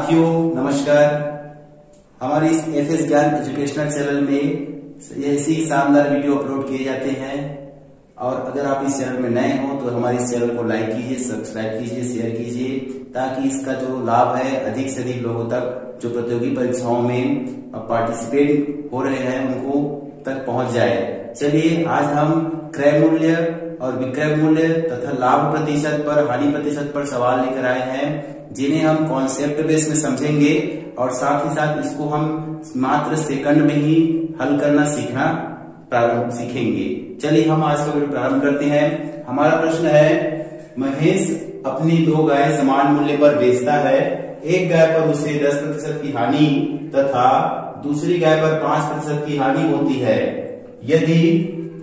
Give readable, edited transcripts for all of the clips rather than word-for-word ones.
साथियों नमस्कार। हमारे इस एफएस ज्ञान एजुकेशनल चैनल में ऐसी शानदार वीडियो अपलोड किए जाते हैं और अगर आप इस चैनल में नए हो तो हमारे इस चैनल को लाइक कीजिए, सब्सक्राइब कीजिए, शेयर कीजिए ताकि इसका जो लाभ है अधिक से अधिक लोगों तक जो प्रतियोगी परीक्षाओं में पार्टिसिपेट हो रहे हैं उनको तक पहुंच जाए। चलिए आज हम क्रय मूल्य और विक्रय मूल्य तथा लाभ प्रतिशत पर, हानि प्रतिशत पर सवाल लेकर आए हैं जिन्हें हम कॉन्सेप्ट बेस में समझेंगे और साथ ही साथ इसको हम मात्र सेकंड में ही हल करना सीखेंगे। चलिए हम आज का वीडियो प्रारंभ करते हैं। हमारा प्रश्न है, महेश अपनी 2 गाय समान मूल्य पर बेचता है। एक गाय पर उसे 10% की हानि तथा दूसरी गाय पर 5% की हानि होती है। यदि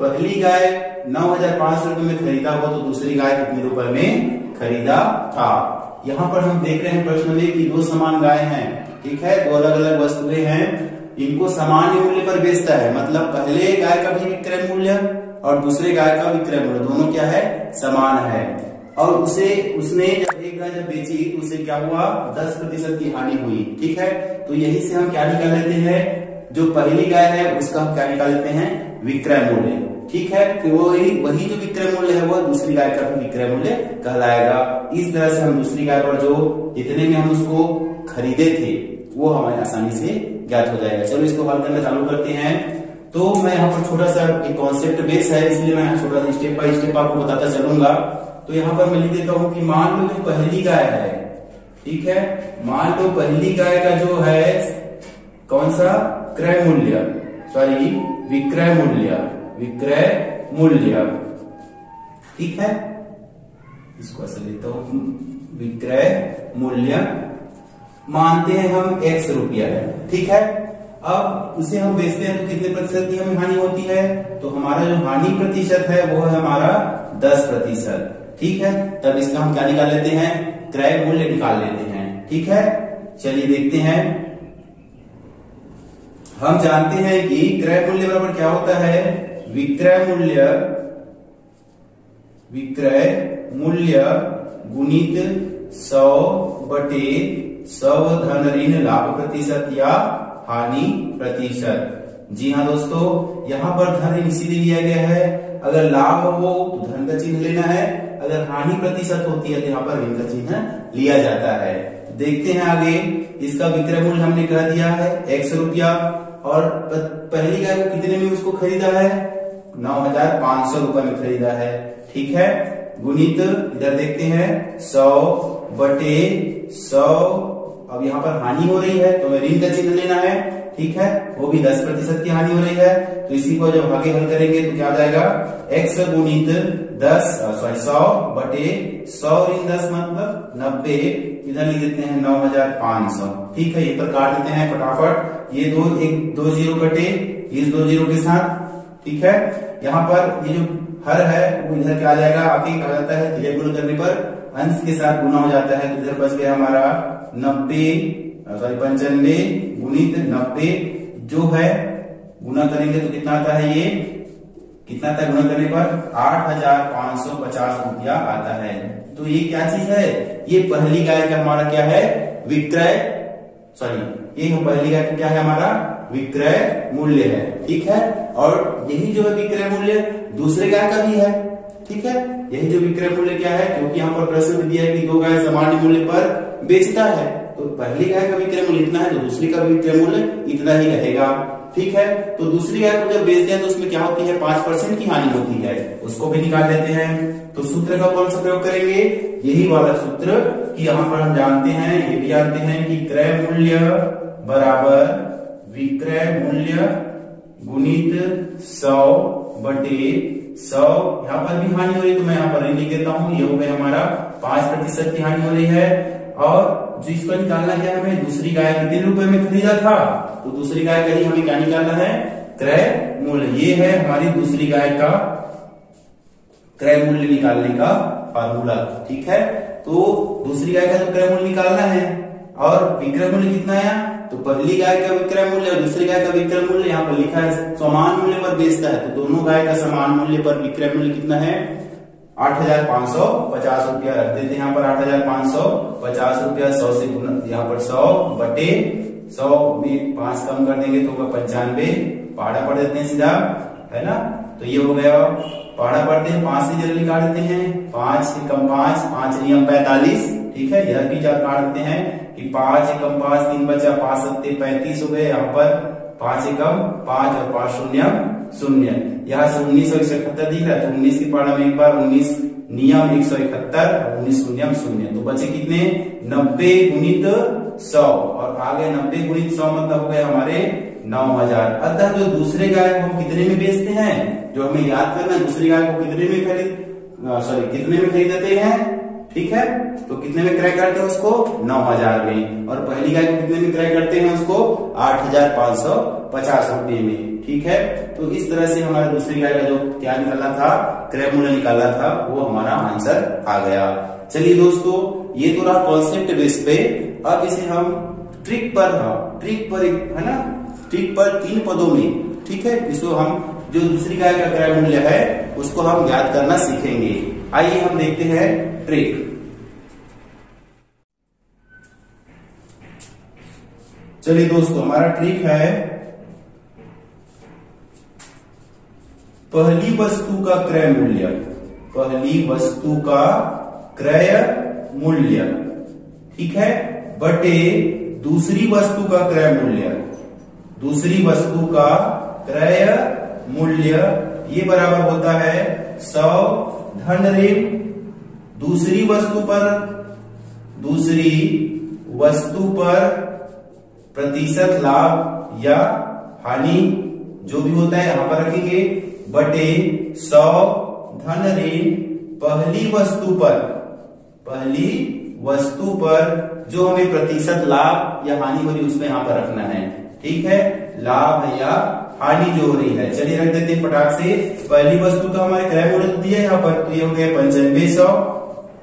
पहली गाय 9,500 रुपए में खरीदा हो तो दूसरी गाय कितने रुपए में खरीदा था। यहाँ पर हम देख रहे हैं प्रश्न में कि 2 समान गाय हैं, ठीक है, 2 अलग अलग वस्तुएं हैं, इनको सामान्य मूल्य पर बेचता है। मतलब पहले गाय का भी विक्रय मूल्य और दूसरे गाय का विक्रय मूल्य दोनों क्या है, समान है। और उसने जब एक गाय जब बेची तो उसे क्या हुआ, 10% की हानि हुई, ठीक है। तो यही से हम क्या निकाल लेते हैं, जो पहली गाय है उसका हम क्या निकाल लेते हैं, विक्रय मूल्य, ठीक है। तो वही जो विक्रय मूल्य है वो दूसरी गाय का भी विक्रय मूल्य कहलाएगा। इस तरह से हम दूसरी गाय पर जो जितने में हम उसको खरीदे थे वो हमें आसानी से ज्ञात हो जाएगा। चलो इसको हल करना चालू करते हैं। तो मैं यहाँ पर छोटा सा एक कॉन्सेप्ट बेस है इसलिए मैं छोटा सा स्टेप बाय स्टेप आपको बताता चलूंगा। तो यहाँ पर मैं लिख देता हूँ कि मान लो जो पहली गाय है, ठीक है, मान लो पहली गाय का जो है कौन सा क्रय मूल्य, सॉरी विक्रय मूल्य, ठीक है, इसको ऐसे लेता हूं, विक्रय मूल्य मानते हैं हम X रुपया है, ठीक है। अब उसे हम बेचते हैं तो कितने प्रतिशत की हमें हानि होती है, तो हमारा जो हानि प्रतिशत है वो है हमारा 10%, ठीक है। तब इसका हम क्या निकाल लेते हैं, क्रय मूल्य निकाल लेते हैं, ठीक है। चलिए देखते हैं। हम जानते हैं कि क्रय मूल्य बराबर क्या होता है, विक्रय मूल्य गुणित 100/100 धन ऋण लाभ प्रतिशत या हानि प्रतिशत। जी हाँ दोस्तों, यहाँ पर धन ऋण इसीलिए लिया गया है, अगर लाभ हो तो धन का चिन्ह लेना है, अगर हानि प्रतिशत होती है तो यहाँ पर ऋण का चिन्ह लिया जाता है। देखते हैं आगे। इसका विक्रय मूल्य हमने कह दिया है X रुपया और पहली गाय को कितने में उसको खरीदा है, 9,500 रुपए में खरीदा है, ठीक है। गुणित इधर देखते हैं 100/100। अब यहाँ पर हानि हो रही है तो हमें ऋण का चिन्ह लेना है, ठीक है, वो भी 10% की हानि हो रही है। तो इसी को जब आगे हल करेंगे तो क्या आ जाएगा, X गुणित 100/100 ऋण 10 मतलब 90, इधर लिख देते हैं 9,500, ठीक है। ये पर काट देते हैं फटाफट, ये 2 जीरो कटे इस 2 जीरो के साथ, ठीक है। यहाँ पर ये जो हर है वो इधर क्या आ जाएगा, आगे कहा जाता है तिलय गुणा करने पर अंश के साथ गुना हो जाता है। तो इधर बच गया हमारा 95 गुणित 90, जो है गुना करेंगे तो कितना आता है, ये कितना आता है गुना करने पर 8,550 रुपया आता है। तो ये क्या चीज है, ये पहली गाय का हमारा क्या है, विक्रय, सॉरी ये पहली गाय का क्या है, हमारा विक्रय मूल्य है, ठीक है। और यही जो है विक्रय मूल्य दूसरे गाय का भी है, ठीक है। यही जो विक्रय मूल्य क्या है, क्योंकि यहाँ पर प्रश्न में दिया है कि 2 गाय सामान्य मूल्य पर बेचता है, तो पहली गाय का विक्रय मूल्य इतना है तो दूसरी का विक्रय मूल्य इतना ही रहेगा, ठीक है। तो दूसरी गाय को जब बेचते हैं तो उसमें क्या होती है, 5% की हानि होती है, उसको भी निकाल लेते हैं। तो सूत्र का कौन सा प्रयोग करेंगे, यही वाला सूत्र कि यहाँ पर हम जानते हैं, ये भी जानते हैं कि क्रय मूल्य बराबर विक्रय मूल्य गुणित 100/100। यहाँ पर भी हानि हो रही है तो मैं यहाँ पर लिख देता हूँ, ये हो गया हमारा 5% की हानि हो रही है। और जो इसको निकालना क्या है, हमें दूसरी गाय कितने रुपए में खरीदा था, तो दूसरी गाय का ही हमें क्या निकालना है, क्रय मूल्य। ये है हमारी दूसरी गाय का क्रय मूल्य निकालने का फार्मूला, ठीक है। तो दूसरी गाय का तो क्रय मूल्य निकालना है और विक्रय मूल्य कितना आया, तो पहली गाय का विक्रय मूल्य और दूसरी गाय का विक्रय मूल्य यहाँ पर लिखा है, समान मूल्य पर बेचता है तो दोनों गाय का समान मूल्य पर विक्रय मूल्य कितना है, 8,550 रुपया रख देते हैं यहाँ पर। 8,550 रुपया 100 से गुना, यहाँ पर 100 बटे 100 में 5 कम कर देंगे तो होगा 95। पहाड़ा पढ़ देते हैं सीधा, है ना। तो ये हो गया, पहाड़ा पढ़ते हैं 5 से जल्दी काट देते हैं। 5 से कम 5, 5 नियम 45, ठीक है। यह भी काट देते हैं कि 5 से कम 5, 3 बचा, 5 सत्ते 35 हो गए। यहाँ पर 5 से कम 5 और 5 शून्य 0। यहाँ से 19 और 171 दिख रहा है, तो 19 की पहाड़ा में एक बार 19 नियम 171 और 19 शून्य 0। तो बचे कितने, 90 गुणित 100 और आगे 90 गुणित 100 मतलब हो गए हमारे 9,000। अतः जो दूसरे गाय को हम कितने में बेचते हैं, जो हमें याद करना है, दूसरी गाय को कितने में खरीदते हैं, ठीक है। तो कितने में क्रय करते हैं उसको, 9,000 में। और पहली गाय को कितने में क्रय करते हैं उसको, 8,550 रुपये में, ठीक है। तो इस तरह से हमारे दूसरी गाय का जो क्या निकालना था, क्रय मूल्य निकालना था, वो हमारा आंसर आ गया। चलिए दोस्तों, ये तो रहा कॉन्सेप्ट बेस पे। अब इसे हम ट्रिक पर है ना, ट्रिक पर 3 पदों में, ठीक है, इसको हम जो दूसरी गाय का क्रय मूल्य है उसको हम याद करना सीखेंगे। आइए हम देखते हैं ट्रिक। चलिए दोस्तों, हमारा ट्रिक है, पहली वस्तु का क्रय मूल्य, पहली वस्तु का क्रय मूल्य, ठीक है, बटे दूसरी वस्तु का क्रय मूल्य, दूसरी वस्तु का क्रय मूल्य, ये बराबर होता है 100 धन ऋण दूसरी वस्तु पर प्रतिशत लाभ या हानि, जो भी होता है यहां पर रखेंगे, बटे 100 धन ऋण पहली वस्तु पर जो हमें प्रतिशत लाभ या हानि हो रही है उसमें यहां पर रखना है, ठीक है। लाभ या हानि जो हो रही है, चलिए रख देते हैं फटाक से। पहली वस्तु तो हमारे क्रय मूल्य दिया है यहाँ पर, तो ये हो गया 9500,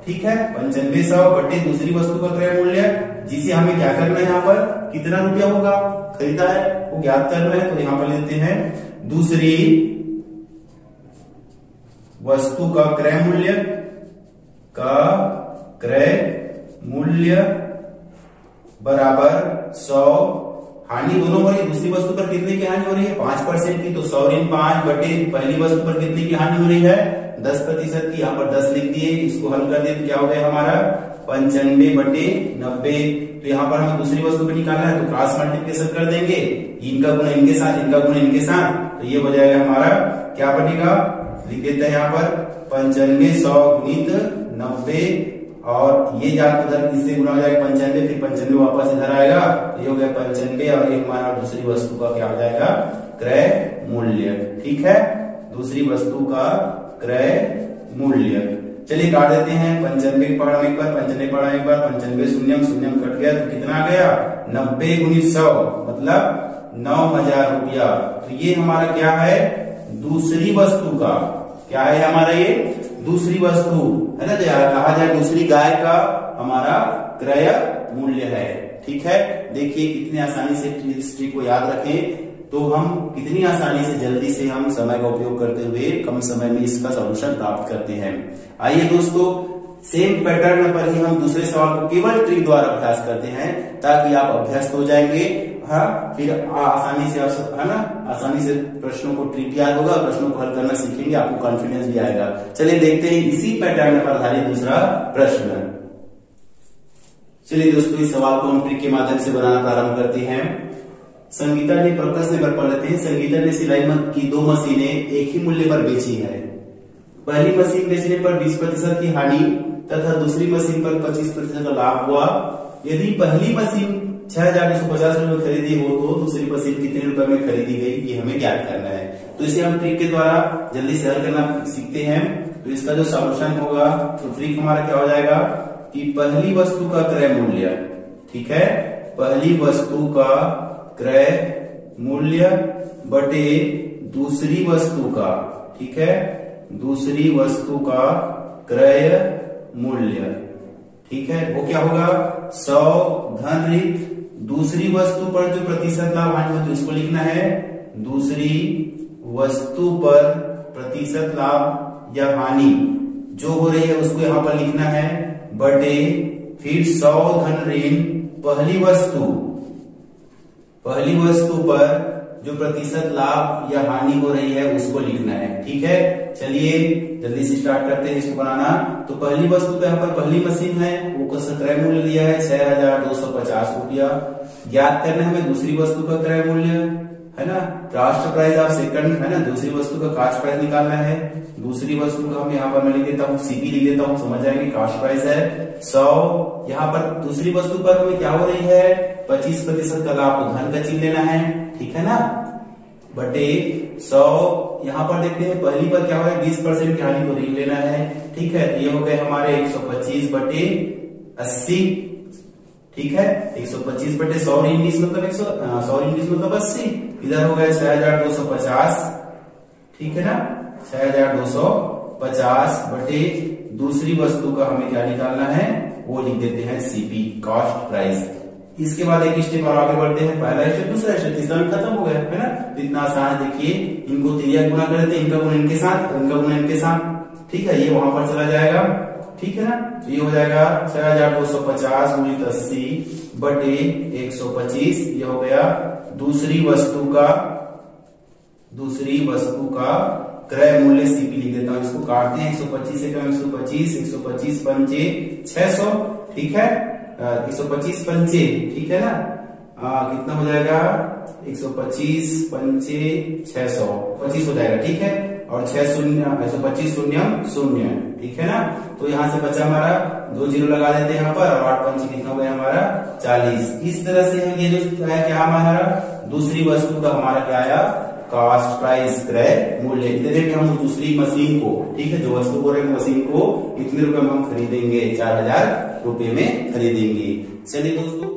ठीक है। 9500 बटे दूसरी वस्तु का क्रय मूल्य, जिसे हमें क्या करना है, यहाँ पर कितना रुपया होगा खरीदा है वो ज्ञात करना है। तो यहाँ पर लेते हैं दूसरी वस्तु का क्रय मूल्य बराबर 100, हानि दोनों हो रही है। दूसरी वस्तु पर कितने की हानि हो रही है, 5% की, तो 100 ऋण 5 बटे पहली वस्तु पर कितने की हानि हो रही है, 10% की। यहाँ पर 10 लिख दिए, इसको हल कर दिए तो क्या हो गया हमारा 95 बटे 90। तो यहाँ पर हमें दूसरी वस्तु पर निकालना है, तो क्रॉस मल्टीप्लिकेशन कर देंगे, इनका गुना इनके साथ, इनका गुना इनके साथ, तो ये हो जाएगा हमारा क्या बनेगा, लिख देते हैं यहाँ पर 95 100 गुणित 90, और ये जाकर उधर इससे गुना हो जाएगा 95, फिर 95 वापस इधर आएगा, तो ये हो गया 95 और एक हमारा दूसरी वस्तु का क्या हो जाएगा, क्रय मूल्य, ठीक है। दूसरी वस्तु का क्रय मूल्य, चलिए काट देते हैं। 95 पढ़ा एक बार, 95 पढ़ा एक बार, 95 शून्यम शून्यम कट गया, तो कितना आ गया 90 गुणित 100 मतलब 9,000 रुपया। तो ये हमारा क्या है, दूसरी वस्तु का, क्या है हमारा ये दूसरी वस्तु है ना, कहा जाए दूसरी गाय का हमारा क्रय मूल्य है, ठीक है। देखिए कितनी आसानी से इस ट्रिक को याद रखें, तो हम कितनी आसानी से जल्दी से हम समय का उपयोग करते हुए कम समय में इसका सॉल्यूशन प्राप्त करते हैं। आइए दोस्तों, सेम पैटर्न पर ही हम दूसरे सवाल को केवल ट्रिक द्वारा अभ्यास करते हैं, ताकि आप अभ्यस्त हो जाएंगे। हाँ, फिर आसानी से आप है ना, आसानी से प्रश्नों को ट्रिक याद होगा, प्रश्नों को हल करना सीखेंगे, आपको कॉन्फिडेंस भी आएगा। चलिए देखते हैं इसी पैटर्न पर आधारित दूसरा प्रश्न। चलिए दोस्तों, इस सवाल को हम ट्रिक के माध्यम से बनाना प्रारंभ करते हैं। संगीता ने प्रश्न नंबर पढ़ लेते हैं। संगीता ने सिलाई की 2 मशीनें एक ही मूल्य पर बेची है। पहली मशीन बेचने पर 20% की हानि तथा दूसरी मशीन पर 25% का लाभ हुआ। यदि पहली मशीन 6,950 रुपए में खरीदी हो तो दूसरी मशीन कितने रुपए में खरीदी गई, ये हमें ज्ञात करना है। तो इसे हम ट्रिक के द्वारा जल्दी से हल करना सीखते हैं। तो इसका जो सॉल्यूशन होगा, तो ट्रिक हमारा क्या हो जाएगा कि पहली वस्तु का क्रय मूल्य, ठीक है, पहली वस्तु का क्रय मूल्य बटे दूसरी वस्तु का, ठीक है, दूसरी वस्तु का क्रय मूल्य, ठीक है, वो क्या होगा 100 धन ऋण दूसरी वस्तु पर जो प्रतिशत लाभ हानि होती है उसको लिखना है, दूसरी वस्तु पर प्रतिशत लाभ या हानि जो हो रही है उसको यहाँ पर लिखना है बटे फिर 100 धन ऋण पहली वस्तु पर जो प्रतिशत लाभ या हानि हो रही है उसको लिखना है। ठीक है, चलिए जल्दी से स्टार्ट करते हैं इसको बनाना। तो पहली वस्तु पे यहाँ पर पहली मशीन है, वो क्रय मूल्य दिया है 6250 रुपया। ज्ञात करना है हमें दूसरी वस्तु का क्रय मूल्य, है ना, कास्ट प्राइस ऑफ सेकंड, है ना, दूसरी वस्तु का कास्ट प्राइस निकालना है। दूसरी वस्तु का हम यहाँ पर मैं लिख देता हूँ सीपी लिख देता हूँ, समझ जाएंगे, कास्ट प्राइस है 100। यहाँ पर दूसरी वस्तु पर हमें क्या हो रही है 25% का लाभ, तो धन का चिन्ह लेना है, ठीक है ना, बटे 100। यहाँ पर देखते हैं पहली पर क्या हो रहा है 20% की हानि को ऋण लेना है। ठीक है, तो ये हो गए हमारे 125 बटे 80। ठीक है, 125 बटे 100 ऋण 20 मतलब 100 ऋण 20 मतलब 80। इधर हो गए 6250। ठीक है ना, 6250 बटे दूसरी वस्तु का हमें क्या निकालना है वो लिख देते हैं सीपी, कॉस्ट प्राइस। इसके बाद एक स्टेप और आगे बढ़ते हैं, पहला स्टेप दूसरा स्टेप तीसरा भी खत्म हो गया, है ना। तो इतना आसान है, देखिए इनको तिरिया गुना कर देते हैं, इनका गुना इनके साथ, इनका गुना इनके साथ। ठीक है, ये वहां पर चला जाएगा, ठीक है ना। तो ये हो जाएगा 6250 गुणित 80 बटे 125। ये हो गया दूसरी वस्तु का क्रय मूल्य सीपी लिख देता हूँ, इसको काटते हैं 125 से कम 125, 125 पंचे 600। ठीक है, 125 पंचे, ठीक है ना, कितना हो जाएगा 125 पंचे 600, 25 हो जाएगा। ठीक है, और 6 शून्य 125 शून्य 0, ठीक है ना। तो यहाँ से बचा हमारा 2 जीरो लगा देते हैं यहाँ पर, और 8 पंचे कितना हो गया हमारा 40। इस तरह से ये जो है क्या हमारा दूसरी वस्तु का हमारा क्या आया कास्ट प्राइस, क्रय मूल्य। इतने में हम दूसरी मशीन को, ठीक है, जो वस्तु बोल रहे हैं मशीन को इतने रुपए में हम खरीदेंगे, 4000 रुपए में खरीदेंगे। चलिए दोस्तों।